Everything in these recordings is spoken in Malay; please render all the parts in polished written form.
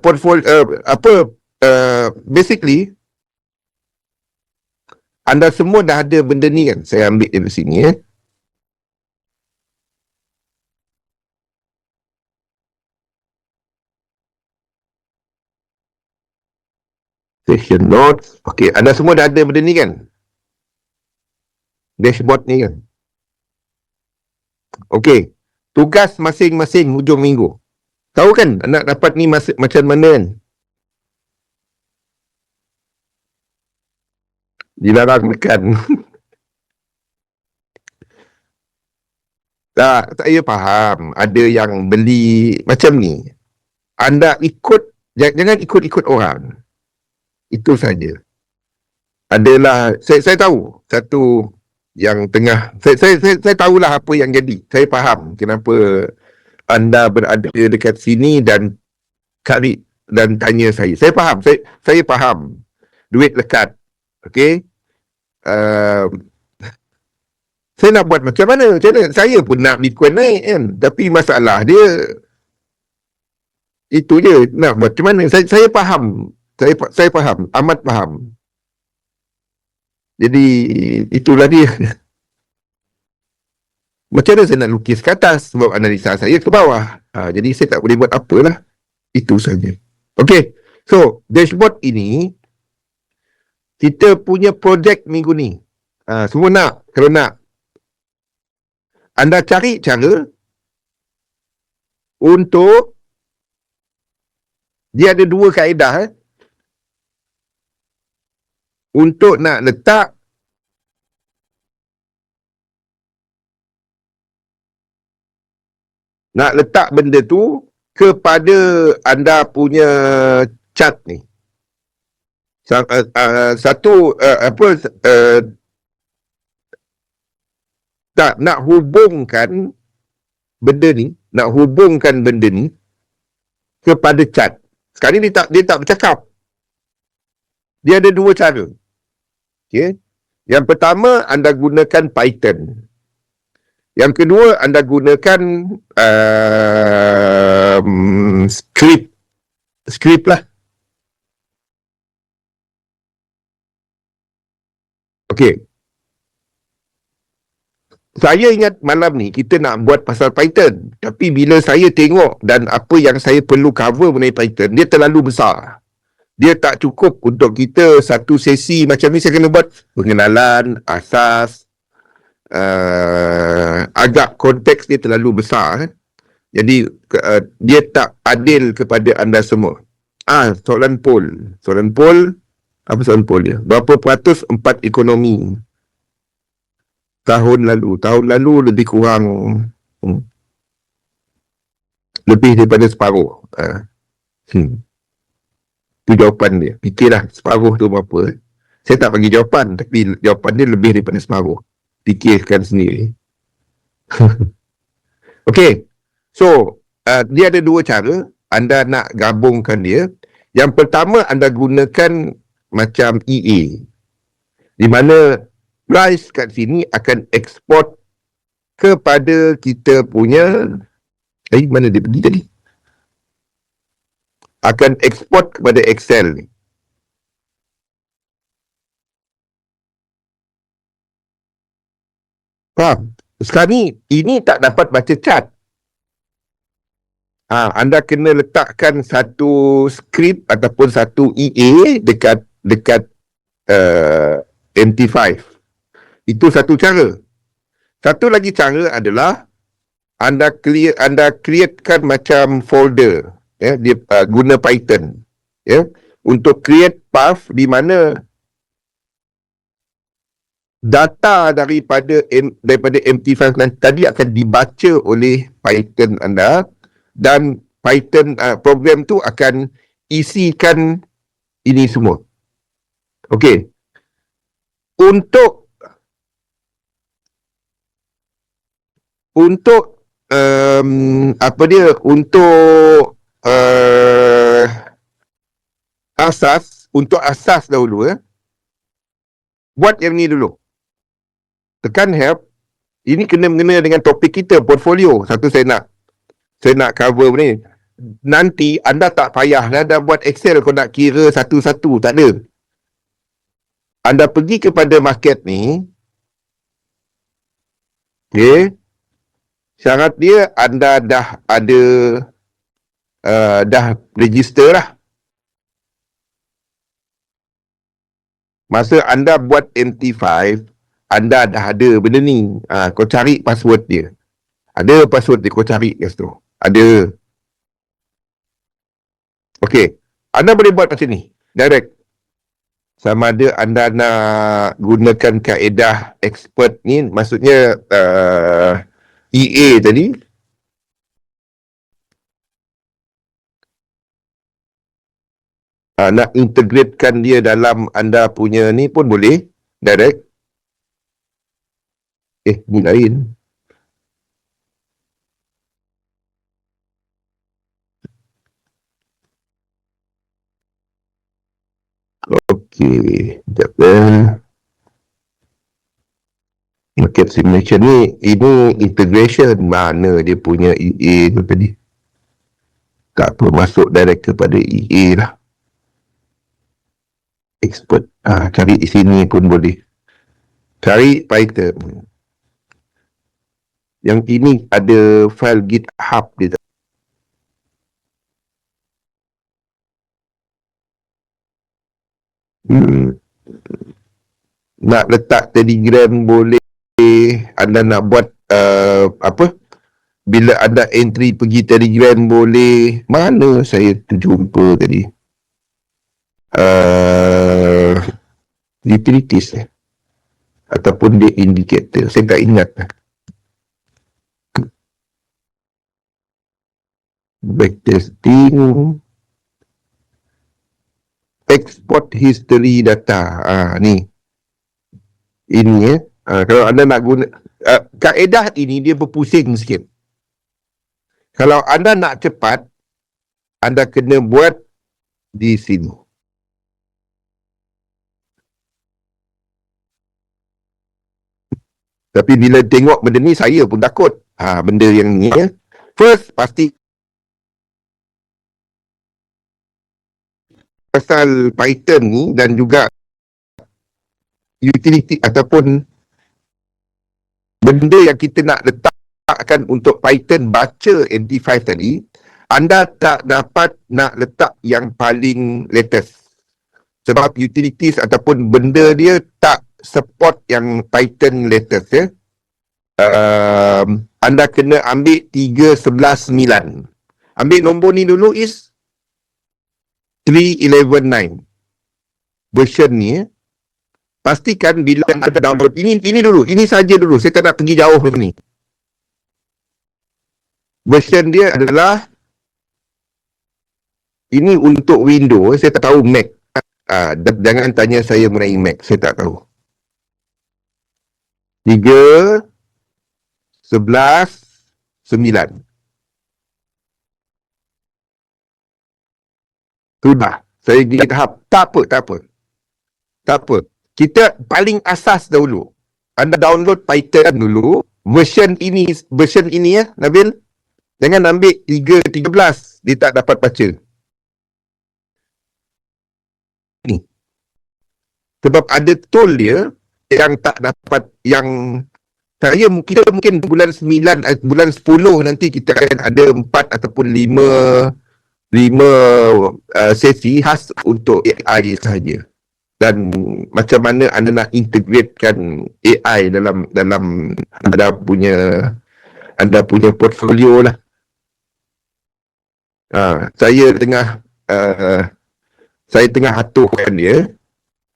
portfolio basically anda semua dah ada benda ni kan, saya ambil dari sini session notes. Okey, anda semua dah ada benda ni kan, dashboard ni kan. Okey, tugas masing-masing hujung minggu. Tahu kan nak dapat ni macam mana kan? Dilarang tekan. Tak, saya faham. Ada yang beli macam ni. Anda ikut, jangan ikut-ikut orang. Itu saja. Adalah, saya tahu satu yang tengah, saya tahulah apa yang jadi. Saya faham kenapa anda berada dekat sini dan cari dan tanya saya. Saya faham. Saya faham. Duit lekat. Okey? Saya nak buat macam mana? Saya pun nak Bitcoin naik kan. Tapi masalah dia itu je. Nak buat macam mana? Saya faham. Saya faham. Amat faham. Jadi itulah dia. Macam mana saya nak lukis ke atas sebab analisa saya ke bawah. Jadi saya tak boleh buat apalah. Itu saja. Okey. So, dashboard ini kita punya projek minggu ni. Semua nak. Kalau nak, anda cari cara untuk dia ada dua kaedah untuk nak letak benda tu kepada anda punya chart ni. Nak hubungkan benda ni kepada chart. Sekarang ni dia tak bercakap. Dia ada dua cara. Okay? Yang pertama, anda gunakan Python. Yang kedua, anda gunakan script lah. Okey. Saya ingat malam ni kita nak buat pasal Python. Tapi bila saya tengok dan apa yang saya perlu cover mengenai Python, dia terlalu besar. Dia tak cukup untuk kita satu sesi macam ni. Saya kena buat pengenalan, asas, agak konteks dia terlalu besar. Jadi dia tak adil kepada anda semua. Soalan poll. Apa soalan poll dia? Berapa peratus 4 ekonomi tahun lalu lebih kurang lebih daripada separuh. Itu jawapan dia. Fikirlah separuh tu berapa. Saya tak bagi jawapan, tapi jawapan dia lebih daripada separuh. Fikirkan sendiri. Okey. So, dia ada dua cara anda nak gabungkan dia. Yang pertama, anda gunakan macam EA. Di mana price kat sini akan export kepada kita punya mana dia pergi tadi? Akan export kepada Excel ni. Faham? Sekarang ni, ini tak dapat baca chart. Anda kena letakkan satu skrip ataupun satu EA dekat MT5. Itu satu cara. Satu lagi cara adalah anda createkan macam folder, dia guna Python, untuk create path di mana data daripada MT5 tadi akan dibaca oleh Python anda, dan Python program tu akan isikan ini semua. Okey. Untuk asas dahulu, buat yang ni dulu. Tekan help. Ini kena mengena dengan topik kita, portfolio. Satu saya nak cover ni. nanti anda tak payah dah buat Excel kau nak kira satu-satu, tak ada. Anda pergi kepada market ni, okay, syarat dia anda dah ada dah register lah. Masa anda buat MT5, anda dah ada benda ni. Kau cari password dia. Ada password dia, kau cari kat situ. Ada. Okey. Anda boleh buat macam ni. Direct. Sama ada anda nak gunakan kaedah expert ni, maksudnya EA tadi. Nak integratekan dia dalam anda punya ni pun boleh. Direct. Ni lain. Okey. Sekejap market simulation ni, ini integration mana dia punya EA tu tadi. Tak apa, masuk direct kepada EA lah. Expert. Cari di sini pun boleh. Cari Python. Yang ini ada file GitHub dia. Nak letak Telegram boleh. Anda nak buat apa? Bila ada entry pergi Telegram boleh. Mana saya terjumpa tadi? Utilities ataupun dia indicator. Saya tak ingat. Backtesting. Export history data. Ni. Ini kalau anda nak guna kaedah ini dia berpusing sikit. Kalau anda nak cepat, anda kena buat di sini. Tapi bila tengok benda ni, saya pun takut. Benda yang ni ya. First, pasti pasal Python ni dan juga utility ataupun benda yang kita nak letakkan untuk Python baca MT5 tadi, anda tak dapat nak letak yang paling latest. Sebab utilities ataupun benda dia tak support yang Python latest ya. Anda kena ambil 3.11.9. Ambil nombor ni dulu is 3.11.9. Version ni ya. Pastikan bila anda download ini dulu, ini saja dulu. Saya tak nak pergi jauh ni. Version dia adalah ini untuk Windows, saya tak tahu Mac. Jangan tanya saya mengenai Mac, saya tak tahu. 3.11.9. Sudah. Saya GitHub. Tak apa. Kita paling asas dahulu. Anda download Python dulu. Version ini ya, Nabil. Jangan ambil 3.13. Dia tak dapat baca. Ni. Sebab ada tool dia yang tak dapat, yang kita mungkin bulan 9, bulan 10 nanti kita akan ada 4 ataupun 5 sesi khas untuk AI sahaja. Dan macam mana anda nak integratekan AI dalam anda punya portfolio lah. Saya tengah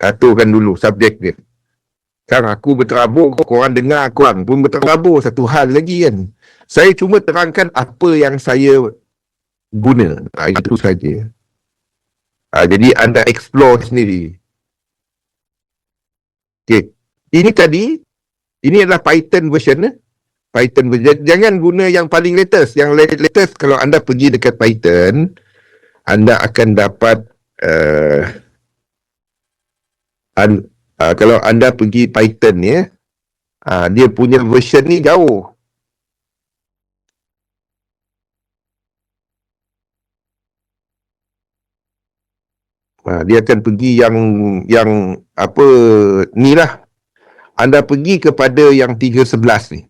aturkan dulu subjek dia. Sekarang aku berterabur, korang dengar, korang pun berterabur, satu hal lagi kan. Saya cuma terangkan apa yang saya guna. Itu saja. Jadi anda explore sendiri. Okay. Ini adalah Python version. Python version. Jangan guna yang paling latest. Yang latest, kalau anda pergi dekat Python, anda akan dapat kalau anda pergi Python ya, dia punya version ni jauh. Dia akan pergi yang apa ni lah. Anda pergi kepada yang 311 ni.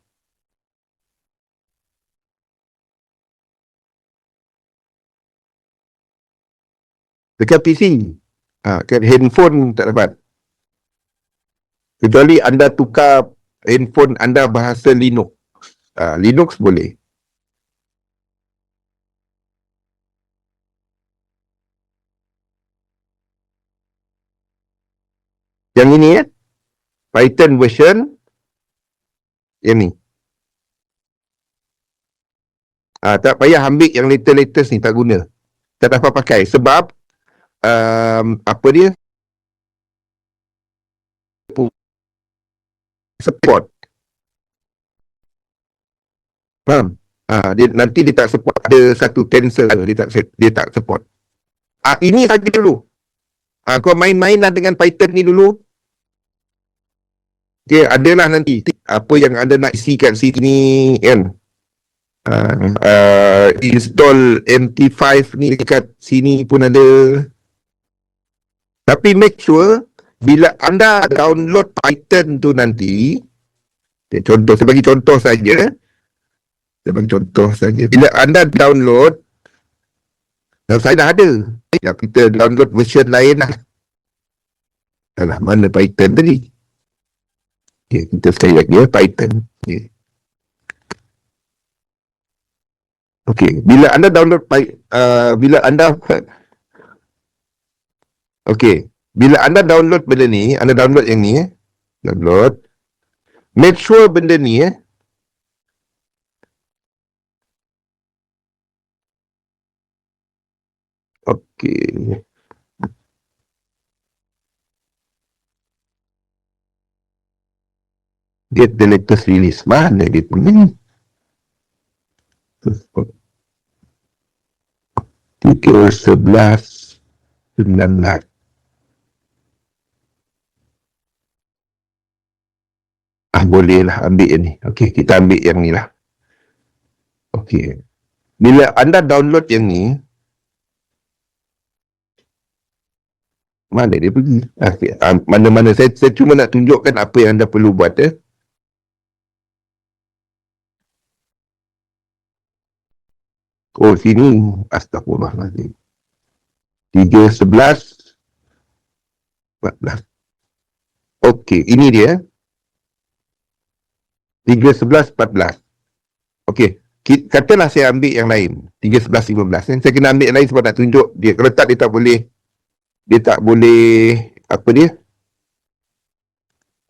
Dekat PC. Kan handphone tak dapat. Kecuali anda tukar handphone anda bahasa Linux. Linux boleh. Yang ini ya. Python version yang ni. Tak payah ambil yang latest ni, tak guna. Tak dapat pakai sebab apa dia? Support. Faham? Nanti dia tak support, ada satu tensor dia tak support. Ini saja dulu. Kau main-mainlah dengan Python ni dulu. Okay, adalah nanti apa yang anda nak isi kat sini kan. Install MT5 ni dekat sini pun ada. Tapi make sure bila anda download Python tu nanti, saya bagi contoh saja. Bila anda download, saya dah ada. Kita download version lain lah. Alah, mana Python tadi? Okay, kita sekali lagi ya, Python. Okay, bila anda download bila anda download benda ni, anda download yang ni download. Make sure benda ni okay. Get the latest release. Mana dia punya ni? 3.11.19. Boleh lah ambil yang ni. Okey, kita ambil yang ni lah. Okey. Bila anda download yang ni, mana dia pergi? Mana-mana. Saya cuma nak tunjukkan apa yang anda perlu buat. Oh, sini. Astagfirullahaladzim. 3.11.14. Okey, ini dia. 3.11.14. Okey. Katalah saya ambil yang lain. 3.11.15. Saya kena ambil yang lain sebab nak tunjuk dia. Kalau tak, dia tak boleh. Apa dia?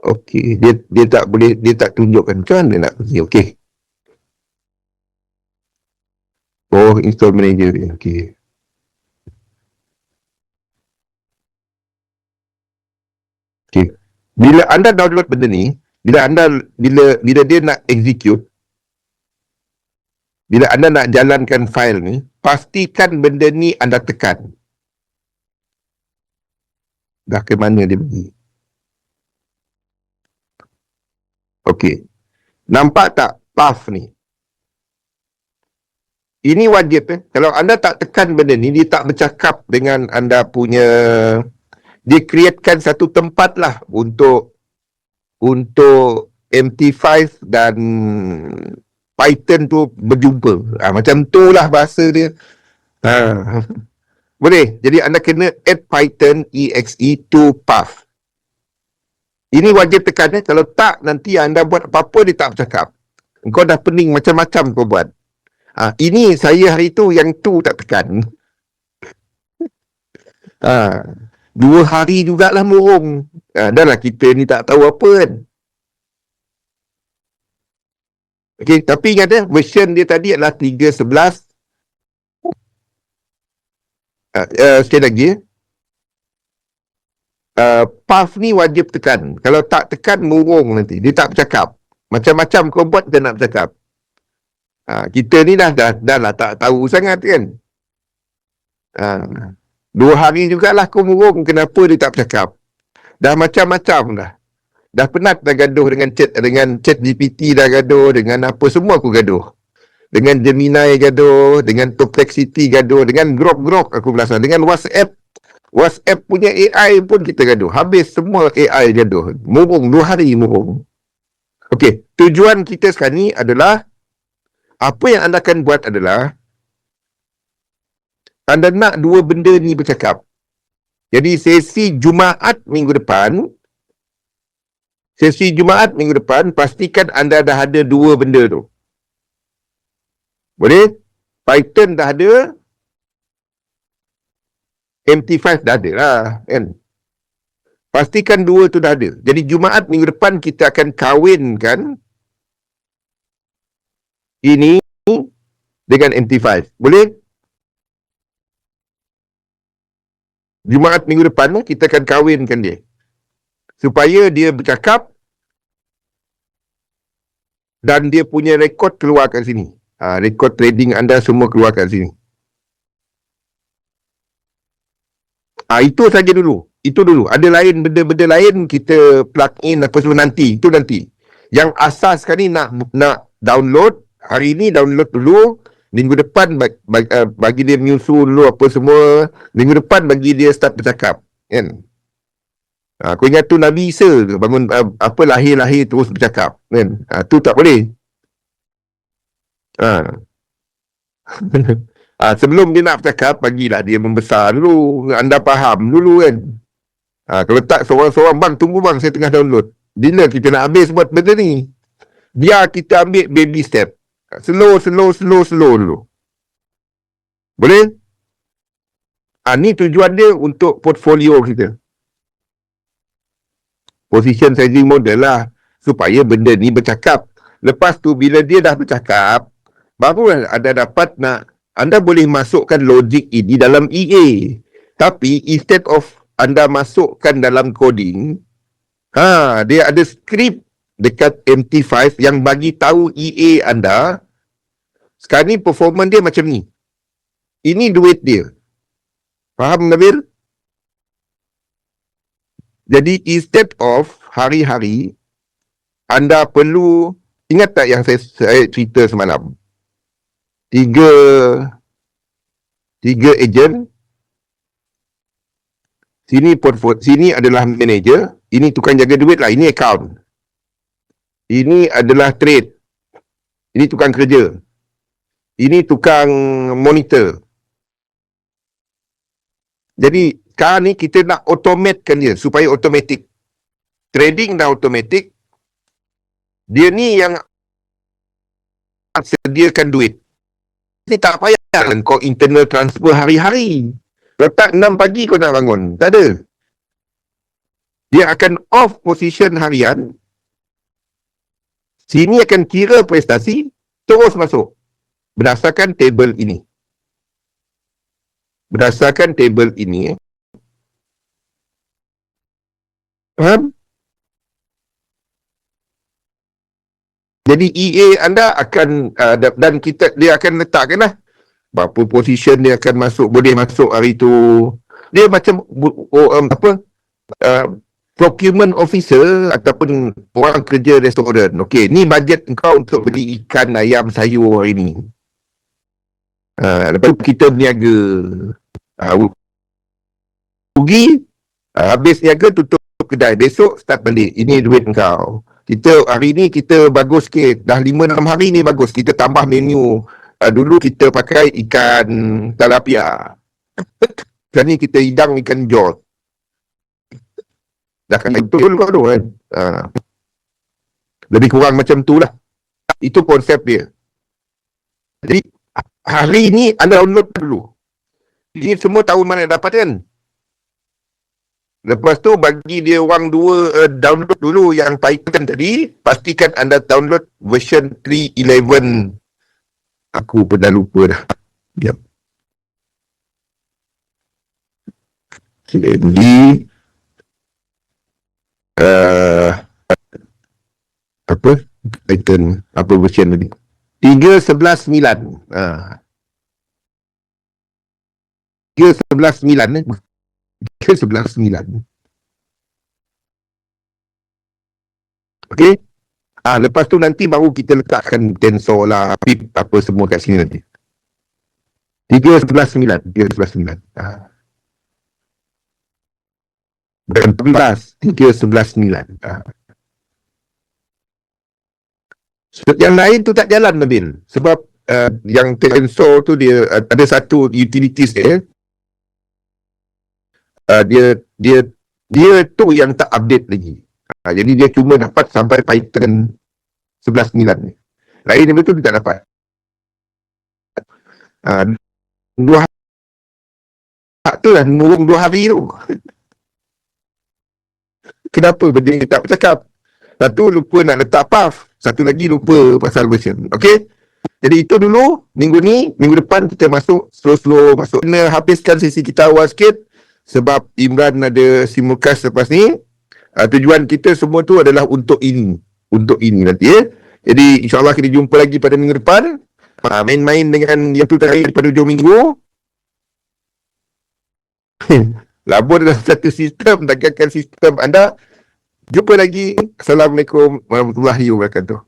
Okey. Dia tak boleh. Dia tak tunjukkan. Macam mana nak pergi? Okey. Oh, install manager dia. Okey. Okey. Bila anda download benda ni, bila dia nak execute, bila anda nak jalankan file ni, pastikan benda ni anda tekan. Dah ke mana dia pergi? Okey. Nampak tak path ni? Ini wajib Kalau anda tak tekan benda ni, dia tak bercakap dengan anda punya. Dia createkan satu tempat lah untuk MT5 dan Python tu berjumpa. Macam tu lah bahasa dia. Boleh. Jadi anda kena add Python exe to path. Ini wajib tekan Kalau tak, nanti anda buat apa-apa dia tak bercakap. Kau dah pening macam-macam kau buat. Ini saya hari tu yang tu tak tekan. 2 hari jugalah murung. Dah lah kita ni tak tahu apa kan. Okey, tapi ingat version dia tadi adalah 3.11. Sekali lagi path ni wajib tekan. Kalau tak tekan, murung nanti. Dia tak bercakap. Macam-macam kau buat, dia nak bercakap. Kita ni dah lah tak tahu sangat kan. 2 hari jugalah aku murung. Kenapa dia tak bercakap? Dah macam-macam dah. Dah penat dah gaduh dengan chat GPT dah gaduh. Dengan apa semua aku gaduh. Dengan Gemini gaduh. Dengan Perplexity gaduh. Dengan Grok aku belasah. Dengan WhatsApp WhatsApp punya AI pun kita gaduh. Habis semua AI gaduh. Murung 2 hari murung. Okey, tujuan kita sekarang ni adalah apa yang anda akan buat adalah anda nak dua benda ni bercakap. Jadi sesi Jumaat minggu depan pastikan anda dah ada dua benda tu. Boleh? Python dah ada, MT5 dah ada lah, kan? Pastikan dua tu dah ada. Jadi Jumaat minggu depan kita akan kahwinkan ini dengan MT5. Boleh? Jumaat minggu depan kita akan kahwinkan dia. Supaya dia bercakap dan dia punya rekod keluar kat sini. Rekod trading anda semua keluar kat sini. Itu saja dulu. Itu dulu. Ada lain, benda-benda lain kita plug in apa semua nanti. Itu nanti. Yang asas sekarang ni nak download. Hari ni download dulu. Minggu depan bagi dia menyusun dulu apa semua. Minggu depan bagi dia start bercakap. Kan? Kau ingat tu Nabi Isa ke? Bangun lahir-lahir terus bercakap. Kan? Tu tak boleh. Sebelum dia nak bercakap, bagilah dia membesar dulu. Anda faham dulu kan. Kalau tak seorang-seorang, bang tunggu bang, saya tengah download. Bila kita nak habis buat benda ni? Biar kita ambil baby step. Slow dulu. Boleh? Ni tujuan dia untuk portfolio kita. Position sizing model lah. Supaya benda ni bercakap. Lepas tu bila dia dah bercakap, baru anda dapat anda boleh masukkan logik ini dalam EA. Tapi instead of anda masukkan dalam coding, dia ada skrip dekat MT5 yang bagi tahu EA anda, sekarang ni performance dia macam ni. Ini duit dia. Faham Nabil? Jadi instead of hari-hari, anda perlu, ingat tak yang saya cerita semalam? Tiga ejen. Sini adalah manager. Ini tukang jaga duit lah. Ini account. Ini adalah trade. Ini tukang kerja. Ini tukang monitor. Jadi sekarang ni kita nak automatekan dia supaya automatic. Trading dah automatic. Dia ni yang sediakan duit. Ni tak payah kau internal transfer hari-hari. Letak 6 pagi kau nak bangun. Tak ada. Dia akan off position harian. Sini akan kira prestasi. Terus masuk. Berdasarkan table ini. Faham? Jadi EA anda akan dan dia akan letakkan lah berapa position dia akan masuk, boleh masuk hari tu. Dia macam procurement officer ataupun orang kerja restoran. Okey, ni bajet kau untuk beli ikan, ayam, sayur hari ni. Lepas tu kita berniaga. Rugi, habis niaga tutup kedai. Besok start balik. Ini duit kau. Hari ni kita bagus sikit. Dah 5-6 hari ni bagus. Kita tambah menu. Dulu kita pakai ikan tilapia. Sekarang ni kita hidang ikan jod. Dah kan betul kau tu kan. Lebih kurang macam tu lah. Itu konsep dia. Jadi hari ni anda download dulu. Ini semua tahun mana dapat kan? Lepas tu bagi dia orang dua download dulu yang Python tadi. Pastikan anda download version 3.11. Aku pun dah lupa dah. Yep. Jadi apa? Python apa version tadi? 3.11.9. 3.11.9 3.11.9. Okey. Lepas tu nanti baru kita letakkan tensor lah, pip apa semua kat sini nanti. 3.11.9. dan 14 hingga 11.9. Yang lain tu tak jalan, Nabil. Sebab yang tensor tu dia ada satu utilities dia tu yang tak update lagi. Jadi dia cuma dapat sampai Python 11.9 ni. Lain daripada tu dia tak dapat. Dua hak tu lah, murung 2 hari tu. Kenapa benda ni tak bercakap? Satu lupa nak letak path, satu lagi lupa pasal version. Okay? Jadi itu dulu, minggu ni, minggu depan kita masuk slow-slow masuk. Kena habiskan sesi kita awal sikit sebab Imran ada simulcast lepas ni. Tujuan kita semua tu adalah untuk ini. Untuk ini nanti Jadi insyaAllah kita jumpa lagi pada minggu depan. Main-main dengan yang tu terakhir pada hujung minggu. Labur dalam satu sistem, tegakkan sistem anda. Jumpa lagi. Assalamualaikum warahmatullahi wabarakatuh.